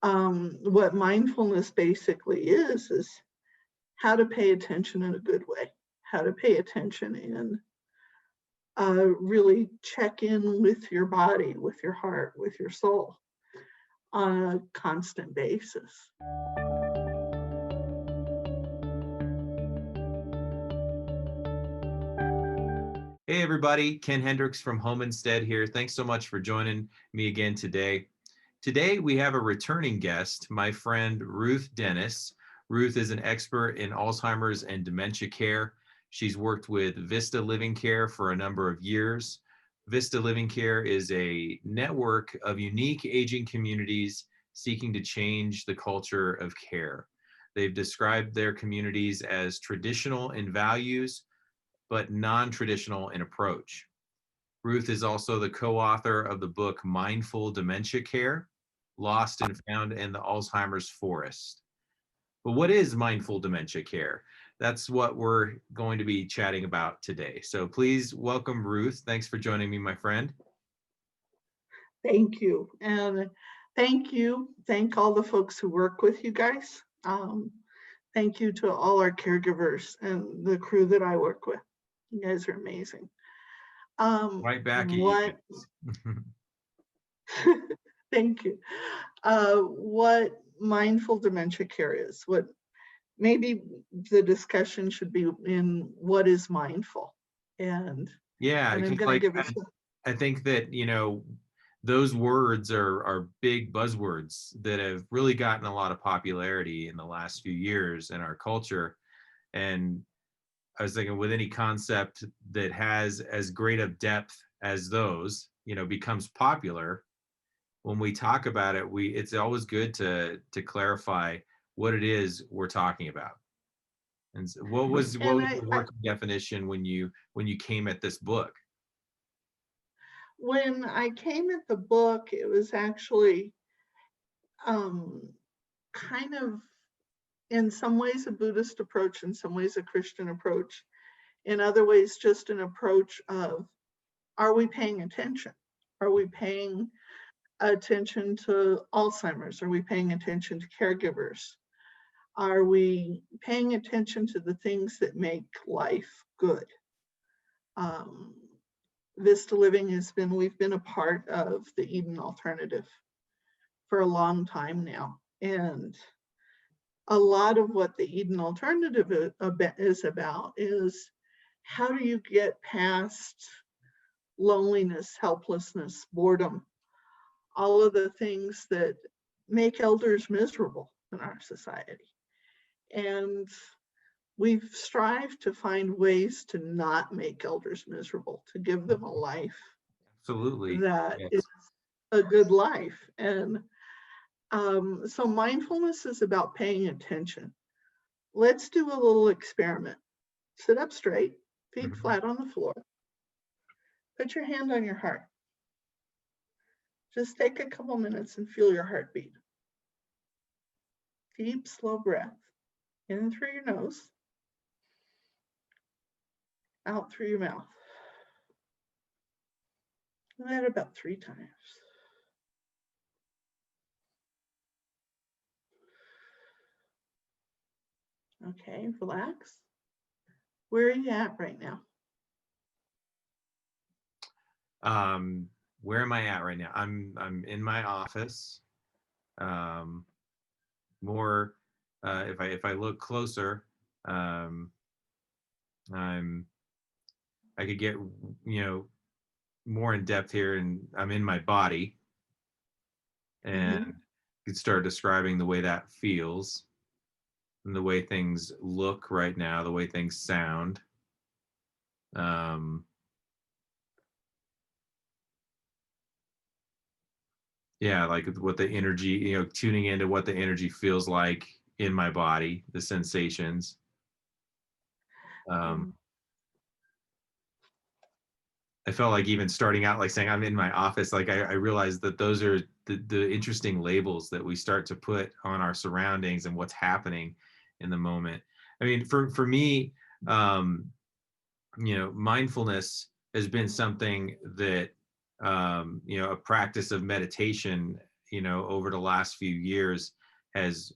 What mindfulness basically is how to pay attention in a good way, how to pay attention and really check in with your body, with your heart, with your soul on a constant basis. Hey everybody, Ken Hendricks from Home Instead here. Thanks so much for joining me again today. Today we have a returning guest, my friend Ruth Dennis. Ruth is an expert in Alzheimer's and dementia care. She's worked with Vista Living Care for a number of years. Vista Living Care is a network of unique aging communities seeking to change the culture of care. They've described their communities as traditional in values, but non-traditional in approach. Ruth is also the co-author of the book Dementia Care, Lost and Found in the Alzheimer's Forest. But what is mindful dementia care? That's what we're going to be chatting about today. So please welcome Ruth. Thanks for joining me, my friend. Thank you. And thank you. Thank all the folks who work with you guys. Thank you to all our caregivers and the crew that I work with. You guys are amazing. Right back at you. Thank you. What mindful dementia care is, what maybe the discussion should be in what is mindful. And yeah, I'm because going to give us. I think that, those words are big buzzwords that have really gotten a lot of popularity in the last few years in our culture. And I was thinking with any concept that has as great of depth as those, becomes popular, when we talk about it, it's always good to clarify what it is we're talking about. And so what was the working definition when you came at this book? When I came at the book, it was actually kind of in some ways a Buddhist approach, in some ways a Christian approach, in other ways just an approach of, are we paying attention? Are we paying attention to Alzheimer's? Are we paying attention to caregivers? Are we paying attention to the things that make life good? Vista Living we've been a part of the Eden Alternative for a long time now. And a lot of what the Eden Alternative is about is how do you get past loneliness, helplessness, boredom, all of the things that make elders miserable in our society. And we've strived to find ways to not make elders miserable, to give them a life Absolutely. that is a good life. And so mindfulness is about paying attention. Let's do a little experiment. Sit up straight, feet flat on the floor. Put your hand on your heart. Just take a couple minutes and feel your heartbeat. Deep, slow breath. In through your nose, out through your mouth. Do that about 3 times. Okay, relax. Where are you at right now? Where am I at right now? I'm in my office. More, if I look closer, I could get more in depth here, and I'm in my body, and could start describing the way that feels, and the way things look right now, the way things sound. Yeah, like what the energy, tuning into what the energy feels like in my body, the sensations. I felt like even starting out, like saying I'm in my office, like I realized that those are the interesting labels that we start to put on our surroundings and what's happening in the moment. I mean, for me, mindfulness has been something that, a practice of meditation, over the last few years has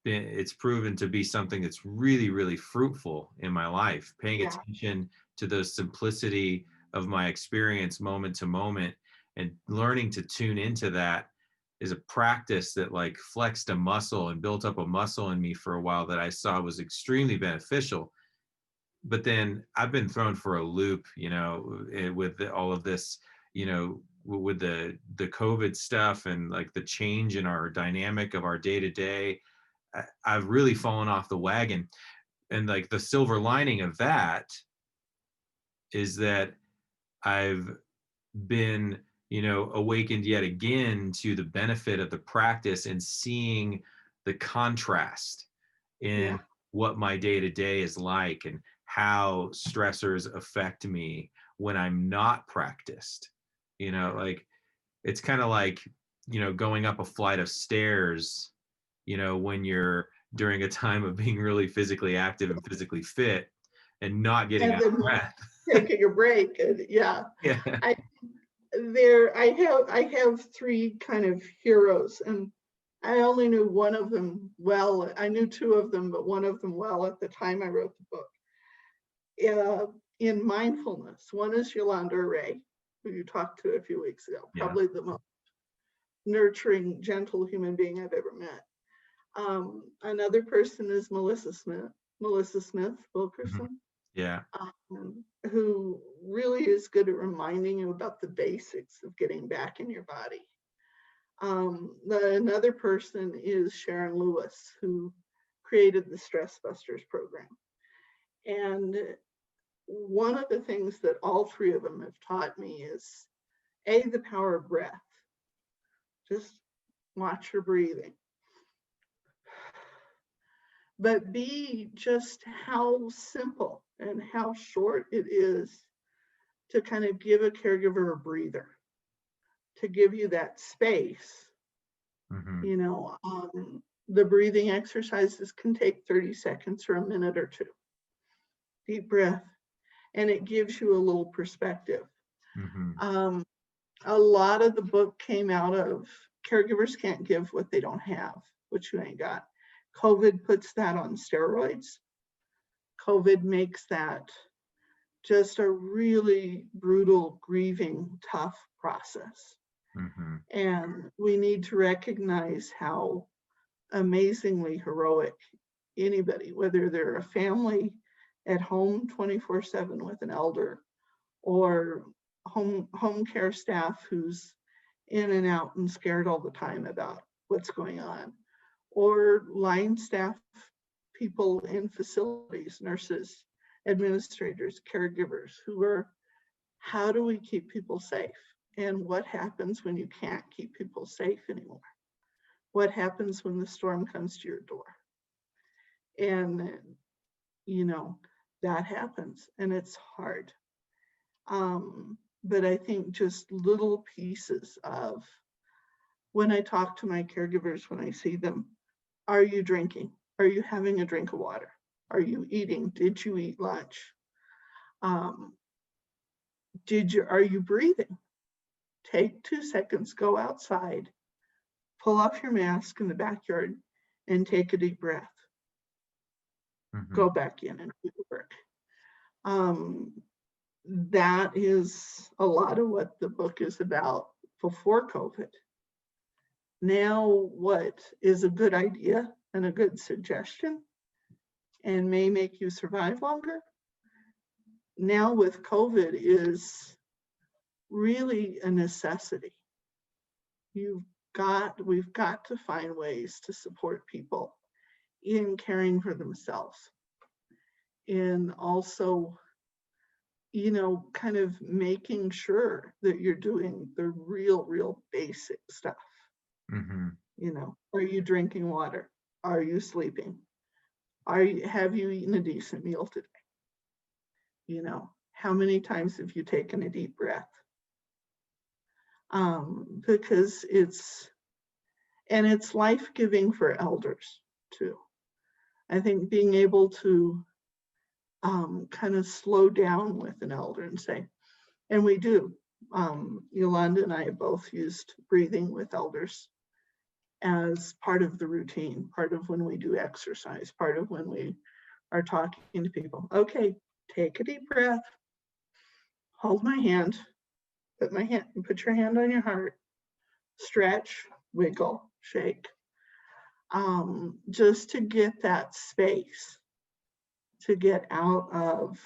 it's proven to be something that's really, really fruitful in my life. Paying Yeah. attention to the simplicity of my experience moment to moment and learning to tune into that is a practice that like flexed a muscle and built up a muscle in me for a while that I saw was extremely beneficial. But then I've been thrown for a loop, with all of this, with the COVID stuff and like the change in our dynamic of our day to day. I've really fallen off the wagon. And like the silver lining of that is that I've been, awakened yet again to the benefit of the practice and seeing the contrast in Yeah. what my day to day is like and how stressors affect me when I'm not practiced. Like it's kind of like, going up a flight of stairs, when you're during a time of being really physically active and physically fit and not getting And out of then breath. taking a break. And yeah, Yeah. I have three kind of heroes, and I only knew one of them well. I knew two of them, but one of them well at the time I wrote the book. In mindfulness, one is Yolanda Ray, who you talked to a few weeks ago, Yeah. probably the most nurturing, gentle human being I've ever met. Another person is Melissa Smith Wilkerson, Yeah. who really is good at reminding you about the basics of getting back in your body. Another person is Sharon Lewis, who created the Stress Busters program. And one of the things that all three of them have taught me is the power of breath. Just watch your breathing. But B, just how simple and how short it is to kind of give a caregiver a breather, to give you that space. The breathing exercises can take 30 seconds or a minute or two. Deep breath, and it gives you a little perspective. A lot of the book came out of caregivers can't give what they don't have, what you ain't got. COVID puts that on steroids. COVID makes that just a really brutal, grieving, tough process. And we need to recognize how amazingly heroic anybody, whether they're a family at home 24/7 with an elder, or home care staff who's in and out and scared all the time about what's going on, or line staff people in facilities, nurses, administrators, caregivers, who are, how do we keep people safe? And what happens when you can't keep people safe anymore? What happens when the storm comes to your door? And, that happens, and it's hard. But I think just little pieces of, when I talk to my caregivers, when I see them, are you drinking? Are you having a drink of water? Are you eating? Did you eat lunch? Are you breathing? Take 2 seconds, go outside, pull off your mask in the backyard, and take a deep breath. Go back in and do the work. That is a lot of what the book is about before COVID. Now, what is a good idea and a good suggestion and may make you survive longer, now with COVID is really a necessity. We've got to find ways to support people in caring for themselves, and also, kind of making sure that you're doing the real basic stuff. Are you drinking water? Are you sleeping? Have you eaten a decent meal today? How many times have you taken a deep breath? Because it's life-giving for elders too. I think being able to kind of slow down with an elder and say, and we do, Yolanda and I both used breathing with elders as part of the routine, part of when we do exercise, part of when we are talking to people. Okay, take a deep breath, hold my hand, put your hand on your heart, stretch, wiggle, shake, just to get that space to get out of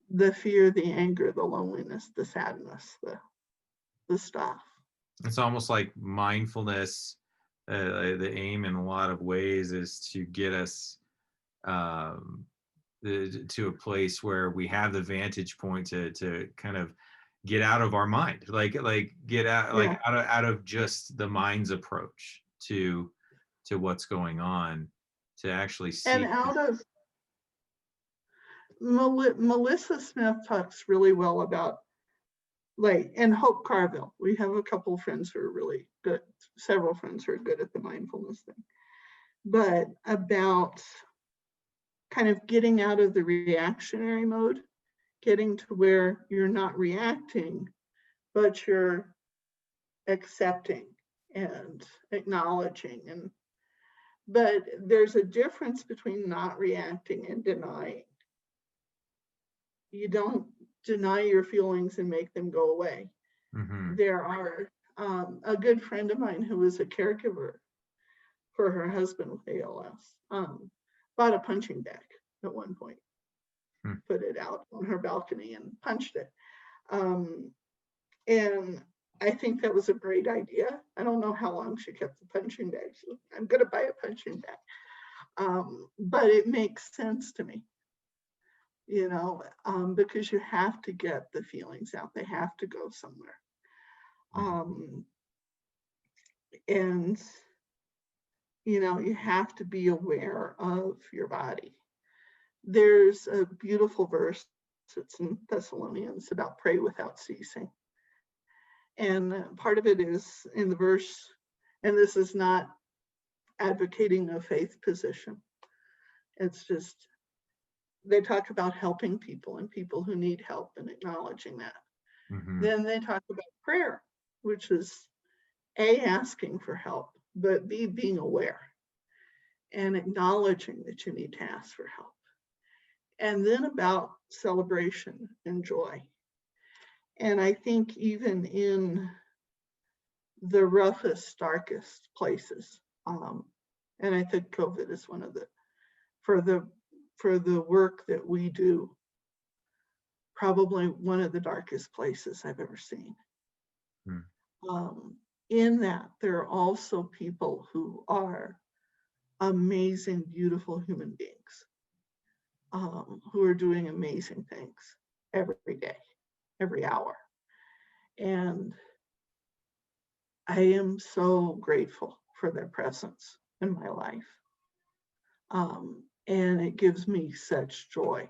the fear, the anger, the loneliness, the sadness, the stuff. It's almost like mindfulness. The aim in a lot of ways is to get us um, to a place where we have the vantage point to kind of get out of our mind, like get out, like Yeah. out of just the mind's approach to what's going on, to actually And see. out of Melissa Smith talks really well about, like, and Hope Carville. We have a couple of friends who are really good, several friends who are good at the mindfulness thing, but about kind of getting out of the reactionary mode, getting to where you're not reacting, but you're accepting and acknowledging. But there's a difference between not reacting and denying. You don't deny your feelings and make them go away. Mm-hmm. There are a good friend of mine who was a caregiver for her husband with ALS, bought a punching bag at one point, put it out on her balcony and punched it. And I think that was a great idea. I don't know how long she kept the punching bag. So I'm going to buy a punching bag. But it makes sense to me, because you have to get the feelings out. They have to go somewhere. And, you have to be aware of your body. There's a beautiful verse, it's in Thessalonians, about pray without ceasing. And part of it is in the verse, and this is not advocating a faith position. It's just, they talk about helping people and people who need help and acknowledging that. Mm-hmm. Then they talk about prayer, which is A, asking for help, but B, being aware and acknowledging that you need to ask for help. And then about celebration and joy. And I think even in the roughest, darkest places, and I think COVID is one of for the work that we do, probably one of the darkest places I've ever seen. In that, there are also people who are amazing, beautiful human beings, who are doing amazing things every day, every hour. And I am so grateful for their presence in my life. And it gives me such joy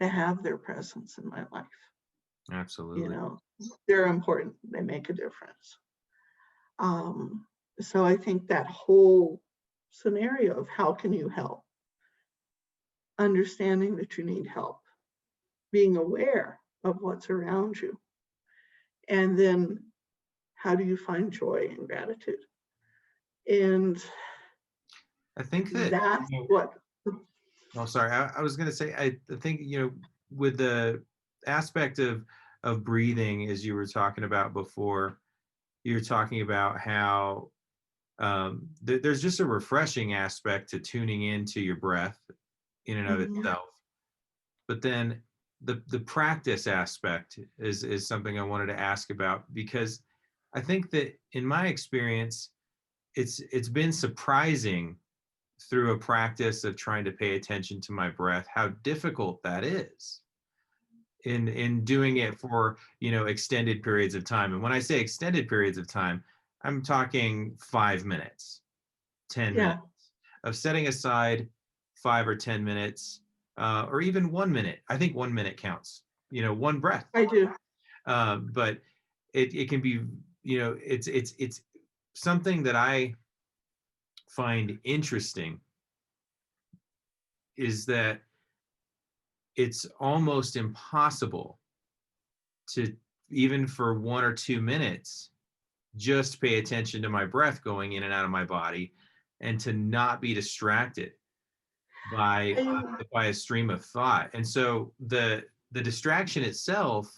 to have their presence in my life. Absolutely. They're important. They make a difference. So I think that whole scenario of how can you help, understanding that you need help, being aware of what's around you, and then how do you find joy and gratitude? And I think that's what. Oh, sorry. I was going to say, I think, with the aspect of breathing, as you were talking about before, you're talking about how there's just a refreshing aspect to tuning into your breath in and of itself. But then the practice aspect is something I wanted to ask about, because I think that in my experience, it's been surprising through a practice of trying to pay attention to my breath, how difficult that is in doing it for, extended periods of time. And when I say extended periods of time, I'm talking 5 minutes, 10 minutes of setting aside 5 or 10 minutes, or even 1 minute. I think 1 minute counts, one breath. I do. But it can be, it's something that I find interesting, is that it's almost impossible to even for 1 or 2 minutes, just pay attention to my breath going in and out of my body, and to not be distracted by I, by a stream of thought. And so the distraction itself,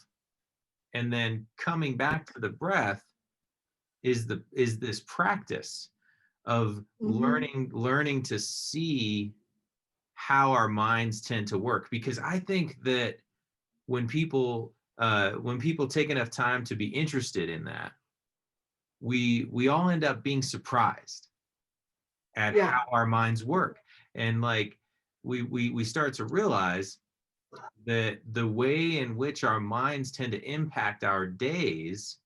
and then coming back to the breath, is this practice of mhm, learning to see how our minds tend to work. Because I think that when people take enough time to be interested in that, we all end up being surprised at yeah, how our minds work. And like we start to realize that the way in which our minds tend to impact our days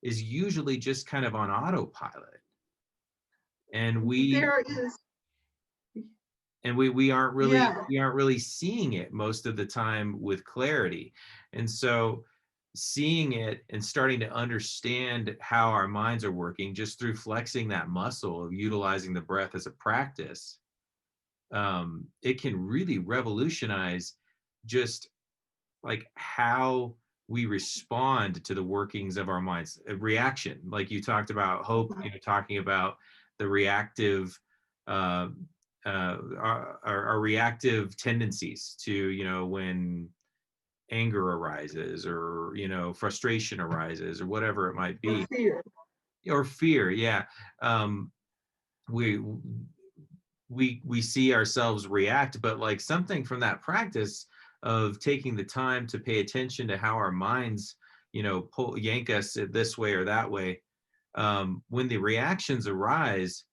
is usually just kind of on autopilot. And there is, we aren't really yeah, seeing it most of the time with clarity. And so seeing it and starting to understand how our minds are working just through flexing that muscle of utilizing the breath as a practice, it can really revolutionize just like how we respond to the workings of our minds. A reaction, like you talked about hope, talking about the reactive, uh, our reactive tendencies to, when anger arises, or frustration arises, or whatever it might or be, fear. or fear. Yeah. um, we we see ourselves react, but like something from that practice of taking the time to pay attention to how our minds yank us this way or that way, when the reactions arise,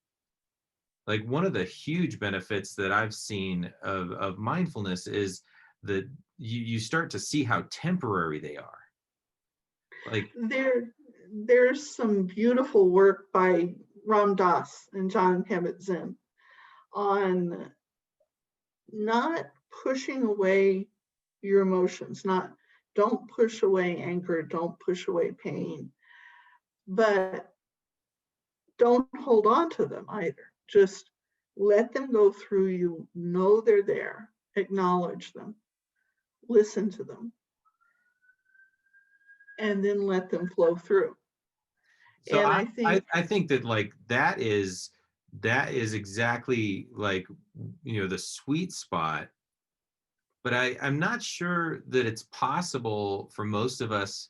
like one of the huge benefits that I've seen of mindfulness is that you start to see how temporary they are. Like, There, there's some beautiful work by Ram Dass and John Kabat-Zinn on not pushing away your emotions, not don't push away anger, don't push away pain, but don't hold on to them either. Just let them go through you, know they're there, acknowledge them, listen to them, and then let them flow through. so And I, I think I think that like that is exactly like the sweet spot. But I'm not sure that it's possible for most of us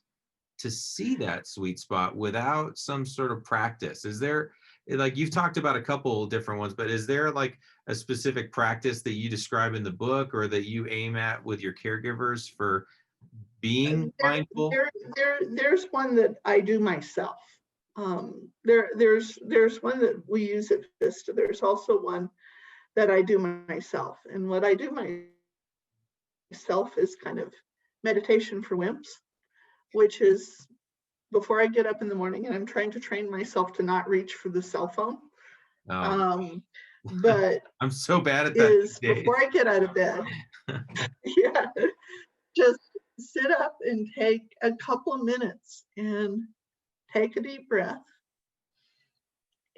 to see that sweet spot without some sort of practice. Is there, like, you've talked about a couple different ones, but is there like a specific practice that you describe in the book, or that you aim at with your caregivers for being there, mindful? there's one that I do myself. There's one that we use at Vista. There's also one that I do myself. And what I do myself is kind of meditation for wimps, which is before I get up in the morning, and I'm trying to train myself to not reach for the cell phone. Um, Um, but I'm so bad at that is these before I get out of bed, days. yeah, just sit up and take a couple of minutes and take a deep breath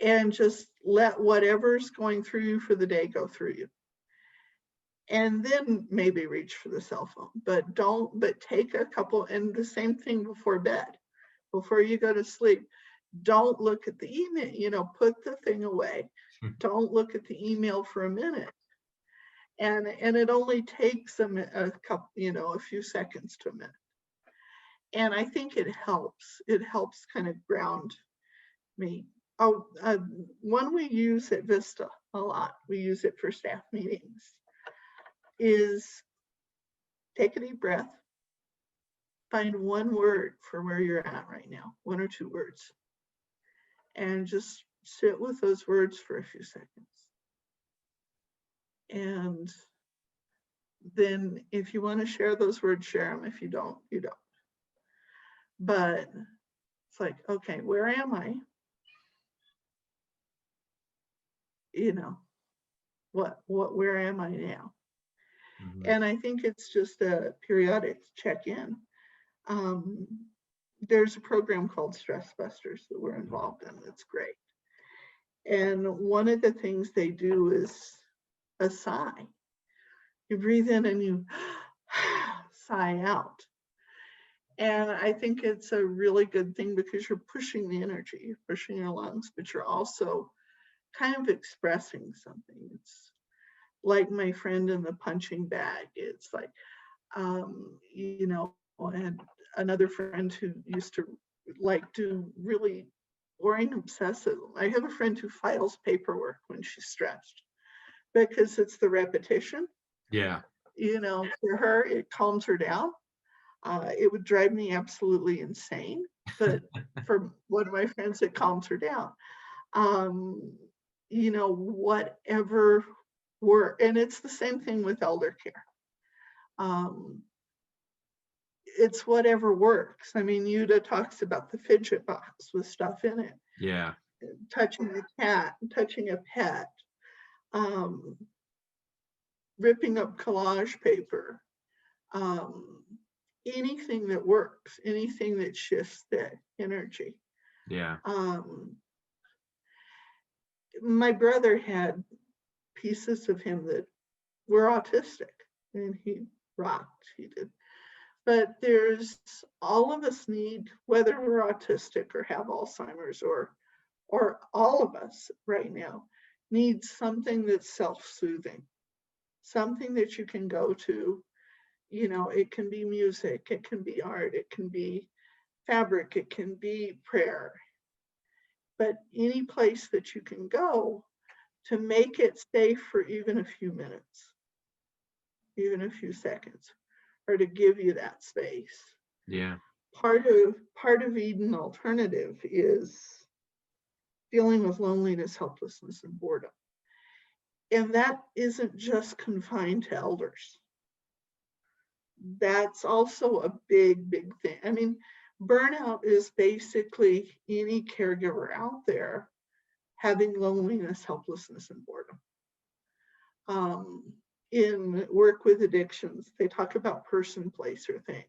and just let whatever's going through you for the day go through you. And then maybe reach for the cell phone, but take a couple, and the same thing before bed, before you go to sleep. Don't look at the email, put the thing away. Don't look at the email for a minute. And it only takes a couple, a few seconds to a minute. And I think it helps. It helps kind of ground me. Oh, one we use at Vista a lot, we use it for staff meetings, is take a deep breath, find one word for where you're at right now, 1 or 2 words, and just sit with those words for a few seconds. And then if you want to share those words, share them. If you don't, you don't. But it's like, okay, where am I? Where am I now? Mhm. And I think it's just a periodic check-in. Um, there's a program called Stress Busters that we're involved in. That's great. And one of the things they do is a sigh. You breathe in and you sigh out. And I think it's a really good thing because you're pushing the energy, you're pushing your lungs, but you're also kind of expressing something. It's like my friend in the punching bag. It's like, and another friend who used to like do really boring, obsessive. I have a friend who files paperwork when she's stressed because it's the repetition. Yeah. For her, it calms her down. It would drive me absolutely insane, but for one of my friends, it calms her down. Um, whatever work, and it's the same thing with elder care. Um, it's whatever works. I mean, Yuda talks about the fidget box with stuff in it, Yeah. touching a cat, touching a pet, um, ripping up collage paper, um, anything that works, anything that shifts the energy. Yeah. My brother had pieces of him that were autistic, and he rocked, he did. But all of us need, whether we're autistic or have Alzheimer's, or all of us right now need something that's self-soothing, something that you can go to. It can be music, it can be art, it can be fabric, it can be prayer, but any place that you can go to make it safe for even a few minutes, even a few seconds, or to give you that space. Yeah. Part of Eden Alternative is dealing with loneliness, helplessness, and boredom. And that isn't just confined to elders. That's also a big, big thing. I mean, burnout is basically any caregiver out there having loneliness, helplessness, and boredom. In work with addictions, they talk about person, place, or thing,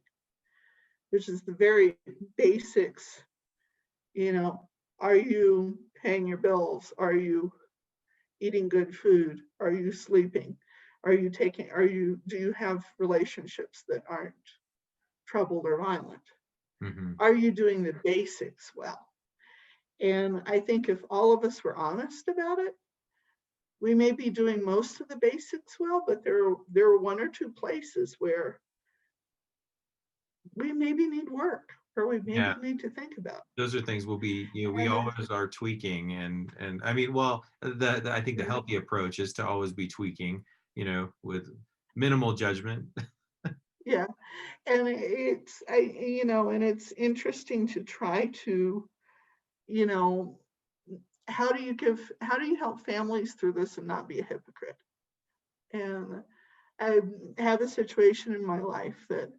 which is the very basics. Are you paying your bills? Are you eating good food? Are you sleeping? Do you have relationships that aren't troubled or violent? Mm-hmm. Are you doing the basics well? And I think if all of us were honest about it, we may be doing most of the basics well, but there are one or two places where we maybe need work, or we maybe Yeah. need to think about. Those are things we And always are tweaking, and I mean, well, I think the healthy approach is to always be tweaking, with minimal judgment. yeah, and it's interesting to try to, you know, how do you help families through this and not be a hypocrite? And I have a situation in my life that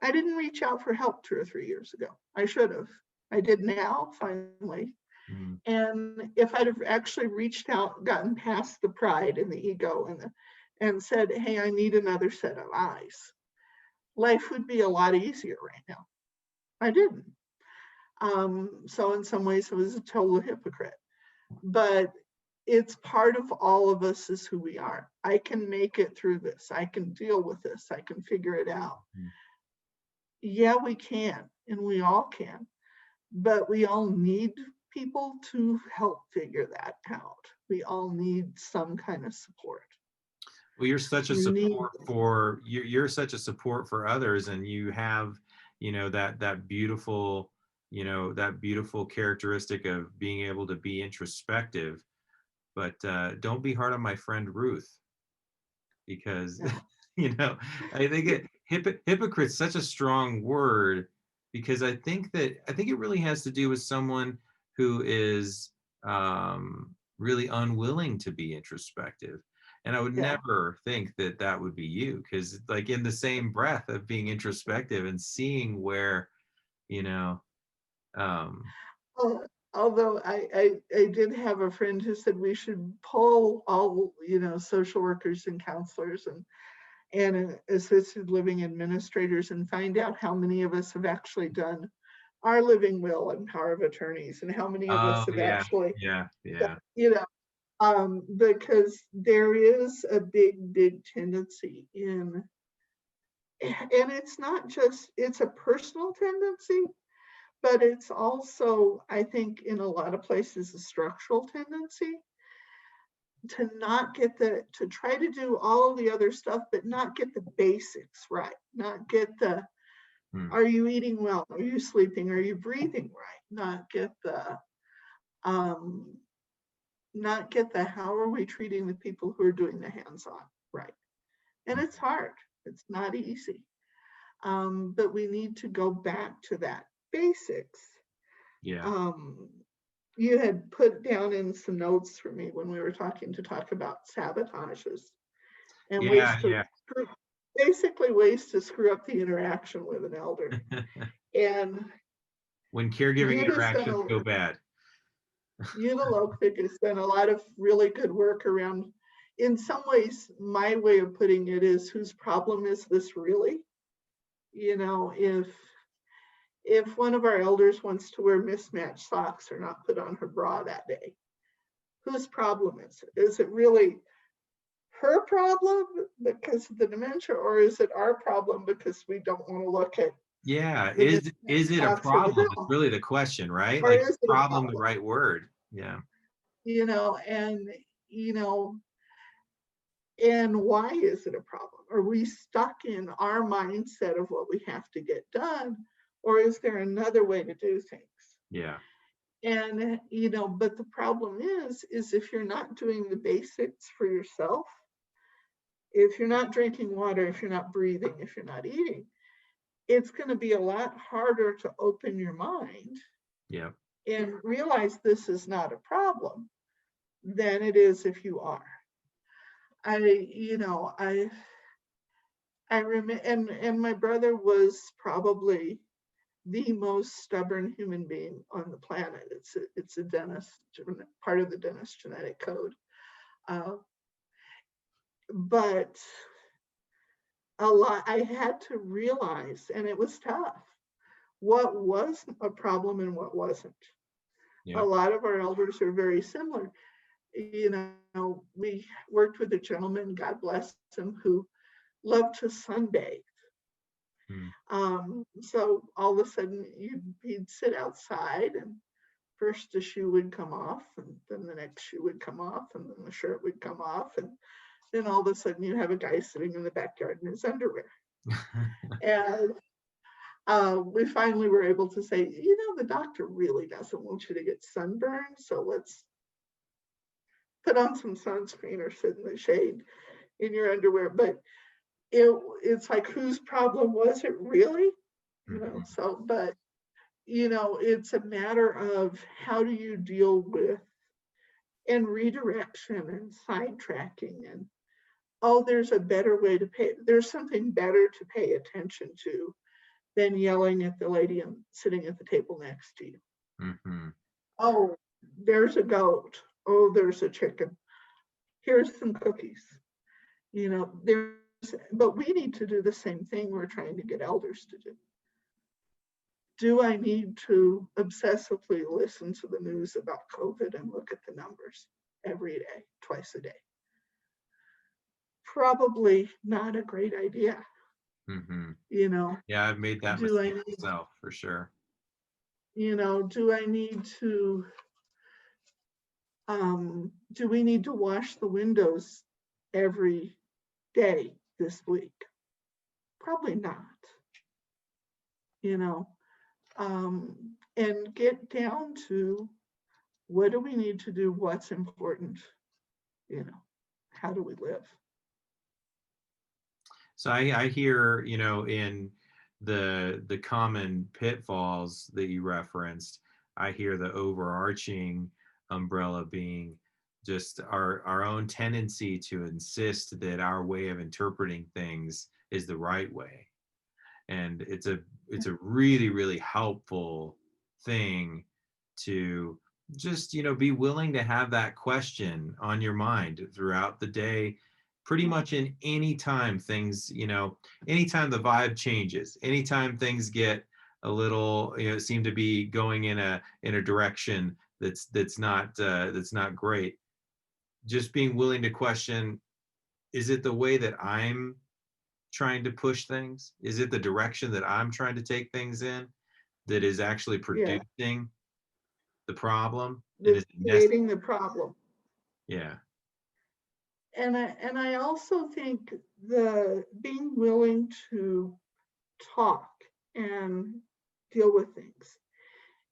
I didn't reach out for help 2 or 3 years ago. I should have. I did now, finally. Mm. And if I'd have actually reached out, gotten past the pride and the ego and said, hey, I need another set of eyes, life would be a lot easier right now. I didn't. So in some ways, I was a total hypocrite. But it's part of all of us is who we are. I can make it through this. I can deal with this. I can figure it out. Mm. Yeah, we can, and we all can. But we all need people to help figure that out. We all need some kind of support. Well, you're such a We need, support for you're such a support for others, and you have, that beautiful, that beautiful characteristic of being able to be introspective. But don't be hard on my friend Ruth, because no, I think hypocrite's such a strong word, because I think it really has to do with someone who is really unwilling to be introspective. And I would yeah. never think that that would be you, because like in the same breath of being introspective and seeing where, you know um Although I did have a friend who said we should poll all, social workers and counselors and assisted living administrators and find out how many of us have actually done our living will and power of attorneys, and how many of us oh have yeah, actually, yeah, yeah. you know, because there is a big, big tendency in And it's not just, it's a personal tendency, but it's also, I think, in a lot of places, a structural tendency to not get to try to do all of the other stuff, but not get the basics right, not get the, Hmm. are you eating well? Are you sleeping? Are you breathing right? Um, not get the, how are we treating the people who are doing the hands-on right? And it's hard, it's not easy. But we need to go back to that basics. Yeah. Um, you had put down in some notes for me when we were talk about sabotages and ways Yeah. to basically ways to screw up the interaction with an elder. Yeah. And When caregiving Uta interactions go bad. Lokvik has done a lot of really good work around, in some ways, my way of putting it is, whose problem is this really? You know, if one of our elders wants to wear mismatched socks or not put on her bra that day, whose problem is it? Is it really her problem because of the dementia, or is it our problem because we don't want to look at Yeah. the Is mismatched it a socks or the problem? It's bill? really the question, right? Or Like, is it a problem, the problem? right word. Yeah. You know, and you know, and why is it a problem? Are we stuck in our mindset of what we have to get done, or is there another way to do things? Yeah. And you know, but the problem is if you're not doing the basics for yourself, if you're not drinking water, if you're not breathing, if you're not eating, it's going to be a lot harder to open your mind Yeah. and realize this is not a problem than it is if you are. You know, I remember, and my brother was probably the most stubborn human being on the planet. It's a Dennis, part of the Dennis genetic code. Uh, but a lot, I had to realize, and it was tough, what was a problem and what wasn't. A Yeah. lot of our elders are very similar. You know, we worked with a gentleman, God bless him, who loved to sunbathe. Hmm. So all of a sudden he'd sit outside, and first the shoe would come off, and then the next shoe would come off, and then the shirt would come off, and then all of a sudden you have a guy sitting in the backyard in his underwear. And we finally were able to say, you know, the doctor really doesn't want you to get sunburned, so let's put on some sunscreen or sit in the shade in your underwear. But it's like, whose problem was it really? You know, Mhm. so, but, you know, it's a matter of how do you deal with and redirection and sidetracking and, oh, there's a better way to pay, there's something better to pay attention to than yelling at the lady sitting at the table next to you. Mhm. Oh, there's a goat. Oh, there's a chicken. Here's some cookies. You know, but we need to do the same thing we're trying to get elders to do. Do I need to obsessively listen to the news about COVID and look at the numbers every day, twice a day? Probably not a great idea. Mhm. You know, Yeah, I've made that do I mistake need, myself for sure. do I need to, do we need to wash the windows every day this week? Probably not, you know, and get down to, what do we need to do? What's important? You know, how do we live? So I hear, in the common pitfalls that you referenced, I hear the overarching umbrella being just our own tendency to insist that our way of interpreting things is the right way. And it's a really, really helpful thing to just, be willing to have that question on your mind throughout the day, pretty much in any time things, anytime the vibe changes, anytime things get a little, seem to be going in a direction that's not great. Just being willing to question, is it the way that I'm trying to push things? Is it the direction that I'm trying to take things in that is actually Yeah, producing the problem? And is that's it necessary? creating the problem. Yeah. And I also think the being willing to talk and deal with things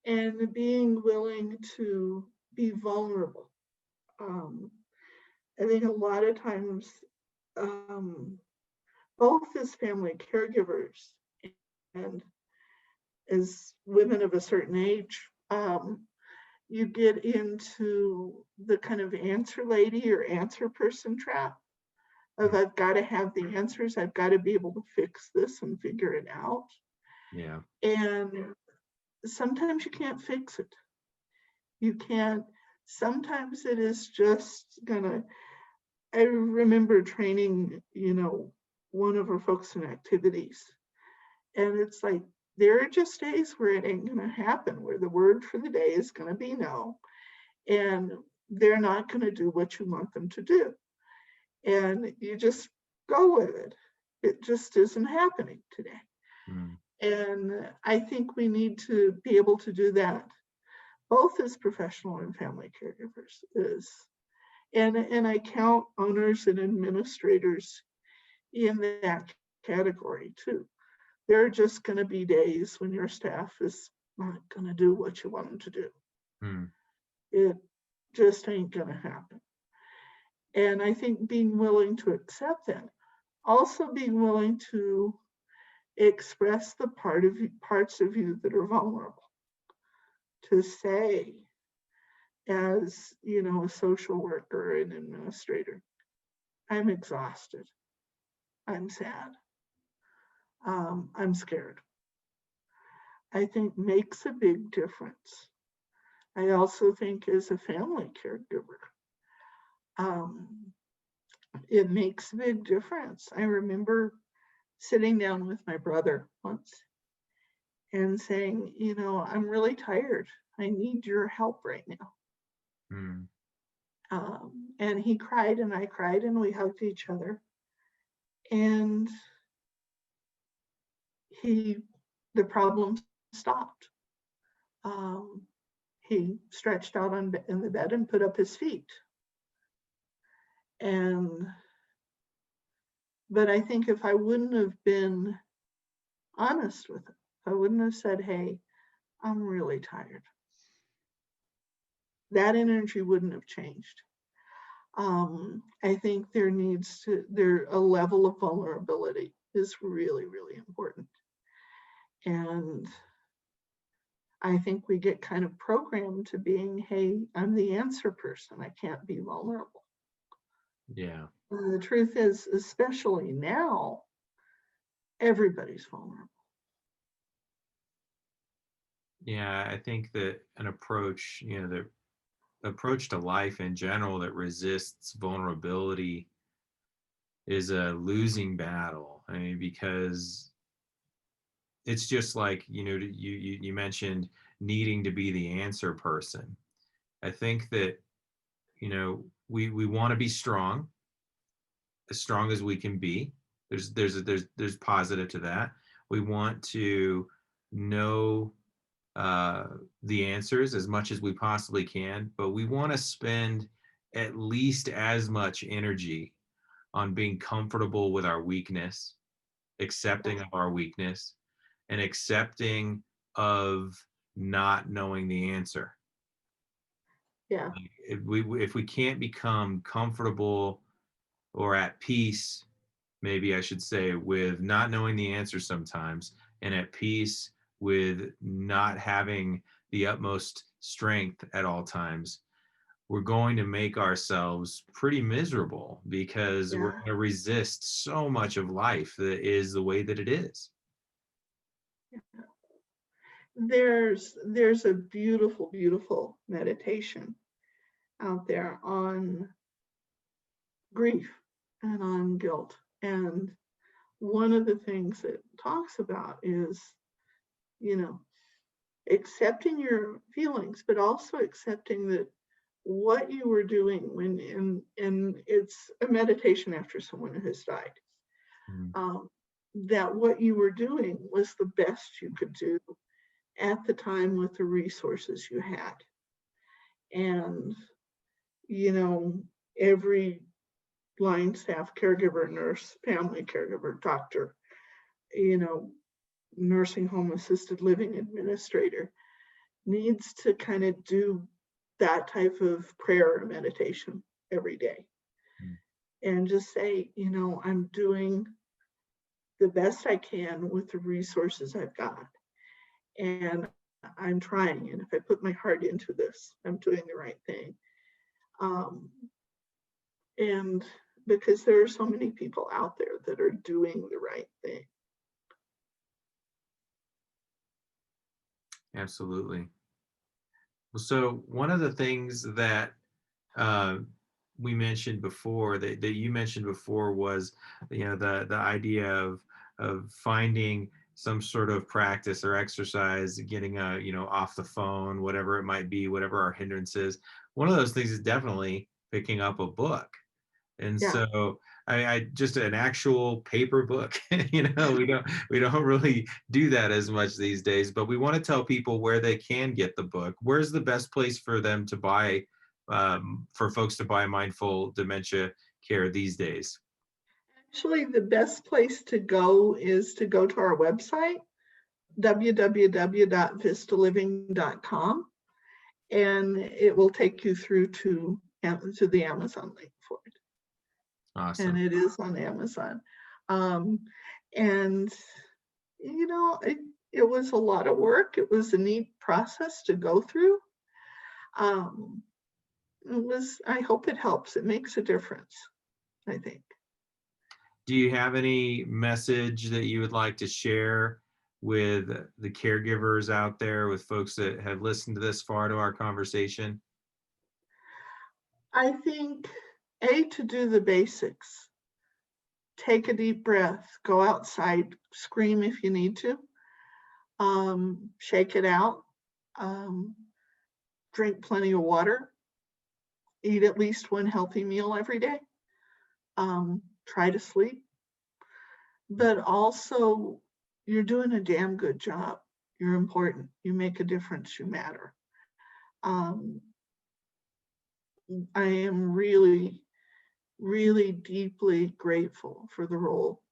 and being willing to be vulnerable. Um, I think a lot of times, um, both as family caregivers and as women of a certain age, you get into the kind of answer lady or answer person trap of Mm. I've got to have the answers, I've got to be able to fix this and figure it out. Yeah. And sometimes you can't fix it. You can't, sometimes it is just gonna, I remember training, one of our folks in activities. And it's like, there are just days where it ain't gonna happen, where the word for the day is gonna be no. And they're not gonna do what you want them to do. And you just go with it. It just isn't happening today. Mm. And I think we need to be able to do that, both as professional and family caregivers. And I count owners and administrators in that category too. There are just going to be days when your staff is not going to do what you want them to do. Mm. It just ain't going to happen. And I think being willing to accept that, also being willing to express the parts of you that are vulnerable, to say, as a social worker and administrator, I'm exhausted, I'm sad, I'm scared, I think makes a big difference. I also think as a family caregiver, um, it makes a big difference. I remember sitting down with my brother once and saying, I'm really tired, I need your help right now. Mm. And he cried and I cried and we hugged each other. And he, the problem stopped. Um, he stretched out in the bed and put up his feet. And, but I think if I wouldn't have been honest with him, if I wouldn't have said, hey, I'm really tired, that energy wouldn't have changed. I think there a level of vulnerability is really, really important. And I think we get kind of programmed to being, hey, I'm the answer person, I can't be vulnerable. Yeah. And the truth is, especially now, everybody's vulnerable. Yeah. I think that an approach, the approach to life in general that resists vulnerability is a losing battle. I mean, because it's just like, you mentioned needing to be the answer person. I think that, we want to be strong, as strong as we can be. There's positive to that. We want to know uh, the answers as much as we possibly can, but we want to spend at least as much energy on being comfortable with our weakness, accepting of our weakness, and accepting of not knowing the answer. Yeah, If we can't become comfortable or at peace, maybe I should say, with not knowing the answer sometimes, and at peace with not having the utmost strength at all times, we're going to make ourselves pretty miserable because we're yeah. going to resist so much of life that is the way that it is. There's a beautiful, beautiful meditation out there on grief and on guilt. And one of the things it talks about is, you know, accepting your feelings, but also accepting that what you were doing and it's a meditation after someone has died. Mm. that what you were doing was the best you could do at the time with the resources you had. And, you know, every line staff, caregiver, nurse, family caregiver, doctor, you know, nursing home assisted living administrator needs to kind of do that type of prayer or meditation every day Mm. and just say, you know, I'm doing the best I can with the resources I've got. And I'm trying. And if I put my heart into this, I'm doing the right thing. Um, and because there are so many people out there that are doing the right thing. Absolutely. So one of the things that uh, we mentioned before, that you mentioned before, was, the idea of finding some sort of practice or exercise, getting off the phone, whatever it might be, whatever our hindrance is. One of those things is definitely picking up a book. And Yeah. so I just an actual paper book, we don't really do that as much these days, but we want to tell people where they can get the book. Where's the best place for them to buy, for folks to buy Mindful Dementia Care these days? Actually, the best place to go is to go to our website, www.vistaliving.com, and it will take you through to the Amazon link for it. And Awesome. it is on Amazon. Um, and, you know, it was a lot of work. It was a neat process to go through. Um, I hope it helps. It makes a difference, I think. Do you have any message that you would like to share with the caregivers out there, with folks that have listened to this far to our conversation? I think, to do the basics, take a deep breath, go outside, scream if you need to, shake it out, um, drink plenty of water, eat at least one healthy meal every day, try to sleep, but also you're doing a damn good job. You're important. You make a difference. You matter. Um, I am really, really deeply grateful for the role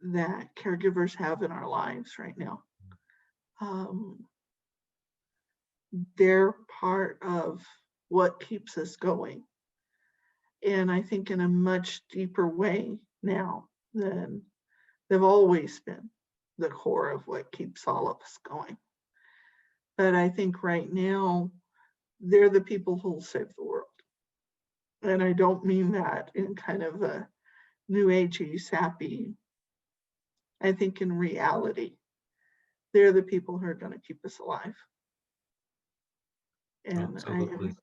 that caregivers have in our lives right now. Um, they're part of what keeps us going. And I think in a much deeper way now than they've always been the core of what keeps all of us going. But I think right now, they're the people who'll save the world. And I don't mean that in kind of a new agey, sappy. I think in reality, they're the people who are going to keep us alive. And I Absolutely. am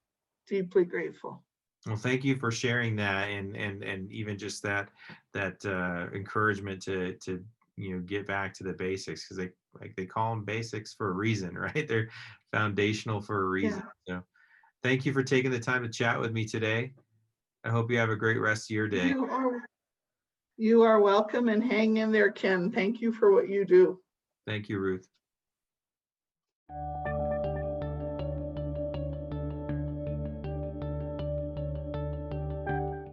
deeply grateful. Well, thank you for sharing that, and even just that encouragement to get back to the basics, because they call them basics for a reason, right? They're foundational for a reason. Yeah, So thank you for taking the time to chat with me today. I hope you have a great rest of your day. you are you are welcome, and hang in there, Ken. Thank you for what you do. Thank you, Ruth.